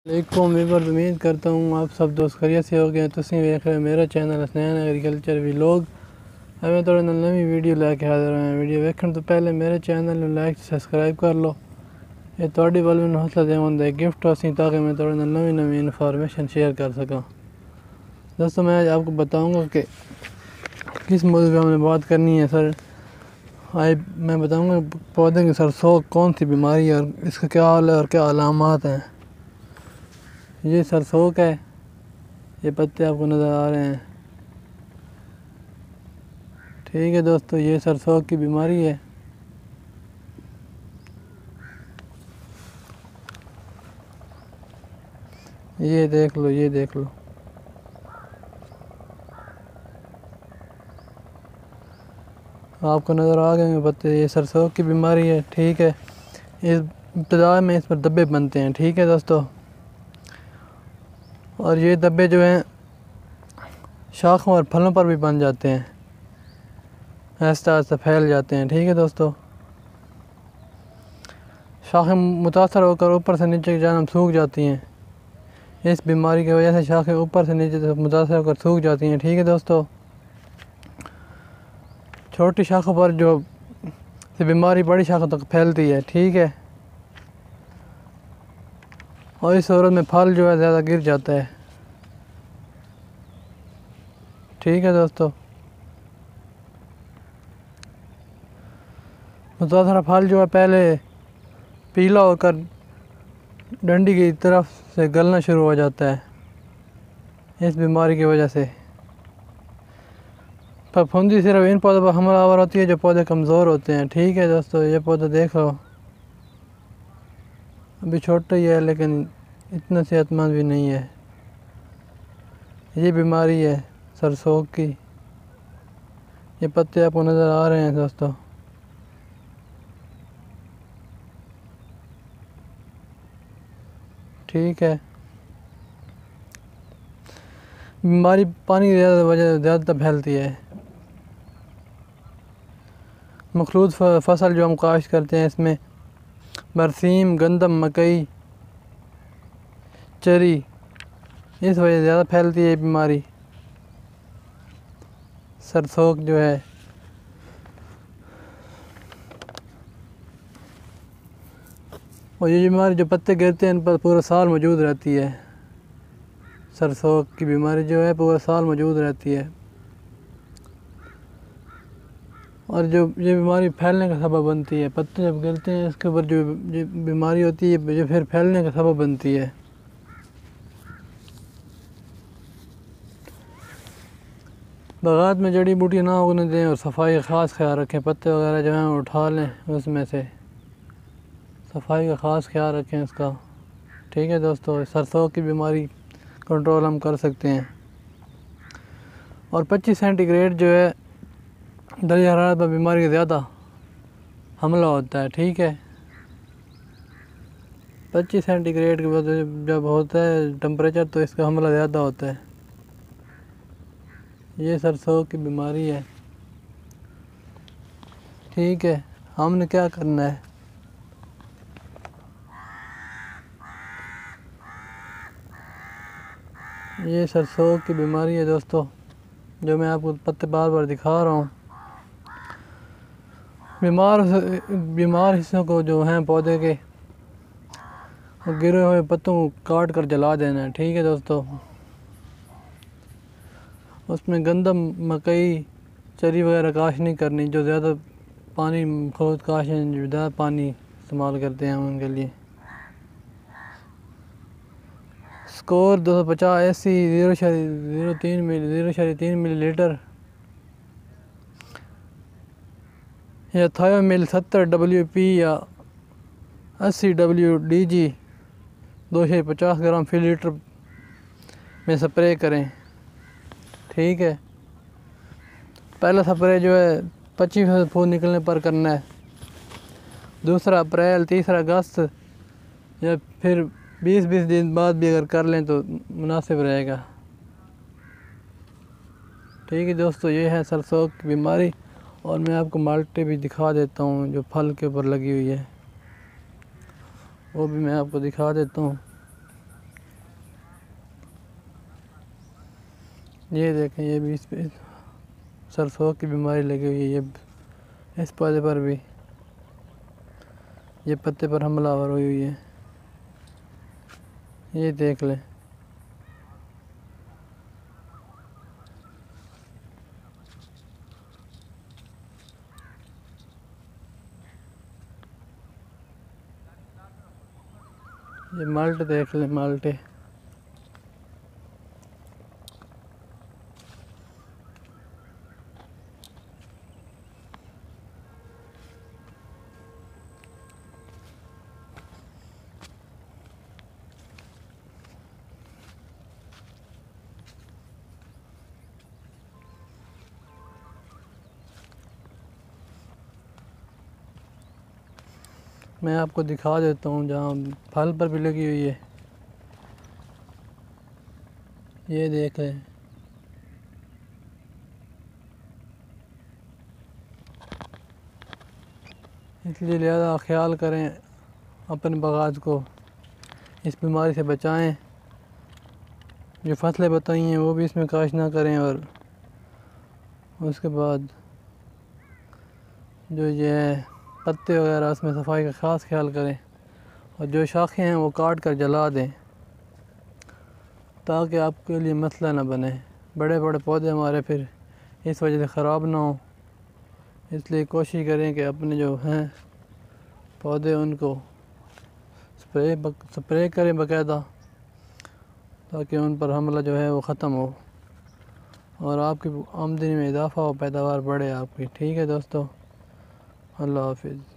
वालेकुम वीवर, उम्मीद करता हूँ आप सब दोस्त खैरियत से हो गए। तुसीं वेख रहे हो मेरा चैनल हसनैन एग्रीकल्चर व्लॉग। मैं थोड़े नवी वीडियो लैके हाजिर हुआ। वीडियो वेखण तो पहले मेरे चैनल में लाइक सब्सक्राइब कर लो। ये थोड़ी वाल में हौसला देवंद है गिफ्ट होसी ताकि मैं थोड़े नवी इन्फॉर्मेशन शेयर कर सका। दोस्तों, मैं आज आपको बताऊँगा कि किस मौजूद पर हमने बात करनी है। सर आज मैं बताऊँगा पौधे की सरसों कौन सी बीमारी है और इसका क्या हाल है और क्या अलामात हैं। ये सरसों है, ये पत्ते आपको नज़र आ रहे हैं। ठीक है दोस्तों, ये सरसों की बीमारी है। ये देख लो, ये देख लो, आपको नज़र आ गए पत्ते। ये सरसों की बीमारी है। ठीक है, इस इब्तदा में इस पर धब्बे बनते हैं। ठीक है दोस्तों, और ये धब्बे जो हैं शाखों और फलों पर भी बन जाते हैं, आहिस्ता आहिस्ता फैल जाते हैं। ठीक है दोस्तों, शाखें मुतासर होकर ऊपर से नीचे की जानब सूख जाती हैं। इस बीमारी की वजह से शाखें ऊपर से नीचे तक मुतासर होकर सूख जाती हैं। ठीक है दोस्तों, छोटी शाखों पर जो से बीमारी बड़ी शाखों तक फैलती है। ठीक है, और इस सूरत में फल जो है ज़्यादा गिर जाता है। ठीक है दोस्तों, मुतासरा फल जो है पहले पीला होकर डंडी की तरफ से गलना शुरू हो जाता है इस बीमारी की वजह से। फफूंदी सिर्फ इन पौधों पर हमलावर होती है जो पौधे कमज़ोर होते हैं। ठीक है दोस्तों, ये पौधा देख लो, अभी छोटा ही है लेकिन इतना सेहतमंद भी नहीं है। ये बीमारी है सरसों की। ये पत्ते आपको नज़र आ रहे हैं दोस्तों। ठीक है, बीमारी पानी की वजह ज़्यादा फैलती है। मखलूत फसल जो हम काश्त करते हैं इसमें बरसीम, गंदम, मकई, चरी, इस वजह से ज़्यादा फैलती है बीमारी सरसों जो है। और ये बीमारी जो पत्ते गिरते हैं इन पर पूरा साल मौजूद रहती है। सरसों की बीमारी जो है पूरा साल मौजूद रहती है, और जो ये बीमारी फैलने का सबब बनती है। पत्ते जब गिरते हैं इसके ऊपर जो बीमारी होती है जो फिर फैलने का सबब बनती है। बागात में जड़ी बूटी ना उगने दें और सफाई का ख़ास ख्याल रखें। पत्ते वगैरह जो हैं उठा लें, उसमें से सफाई का ख़ास ख्याल रखें इसका। ठीक है दोस्तों, सरसों की बीमारी कंट्रोल हम कर सकते हैं। और 25 सेंटीग्रेड जो है दर्जा हरारत पर बीमारी का ज़्यादा हमला होता है। ठीक है, 25 सेंटीग्रेड के बाद जब होता है टेम्परेचर तो इसका हमला ज़्यादा होता है। ये सरसों की बीमारी है। ठीक है, हमने क्या करना है, ये सरसों की बीमारी है दोस्तों जो मैं आपको पत्ते बार बार दिखा रहा हूँ। बीमार हिस्सों को जो हैं पौधे के गिरे हुए पत्तों को काट कर जला देना है। ठीक है दोस्तों, उसमें गंदम, मकई, चरी वगैरह काश नहीं करनी। जो ज़्यादा पानी खुद काश हैं, जो ज़्यादा पानी इस्तेमाल करते हैं उनके लिए। स्कोर 250 एसी 0.03 मिलीलीटर या थायोमिल 70 WP या 80 WDG 250 ग्राम फी लीटर में स्प्रे करें। ठीक है, पहला स्प्रे जो है 25 फूल निकलने पर करना है, दूसरा अप्रैल, तीसरा अगस्त या फिर 20 दिन बाद भी अगर कर लें तो मुनासिब रहेगा। ठीक है दोस्तों, ये है सरसों की बीमारी। और मैं आपको माल्टे भी दिखा देता हूँ जो फल के ऊपर लगी हुई है, वो भी मैं आपको दिखा देता हूँ। ये देखें, ये भी इस पे सरसों की बीमारी लगी हुई है। ये इस पौधे पर भी ये पत्ते पर हमलावर हुई हुई है। ये देख लें। ये माल्टे देख लें, माल्टे। मैं आपको दिखा देता हूँ जहाँ फल पर भी लगी हुई है। ये देख लें। इसलिए लिहाजा ख्याल करें, अपने बागात को इस बीमारी से बचाएं। जो फसलें बताई हैं वो भी इसमें काश ना करें, और उसके बाद जो ये है पत्ते वगैरह उसमें सफाई का ख़ास ख्याल करें, और जो शाखें हैं वो काट कर जला दें ताकि आपके लिए मसला ना बने। बड़े बड़े पौधे हमारे फिर इस वजह से ख़राब ना हो। इसलिए कोशिश करें कि अपने जो हैं पौधे उनको स्प्रे करें बाकायदा, ताकि उन पर हमला जो है वो ख़त्म हो और आपकी आमदनी में इजाफ़ा हो, पैदावार बढ़े आपकी। ठीक है दोस्तों, अल्लाह हाफिज़।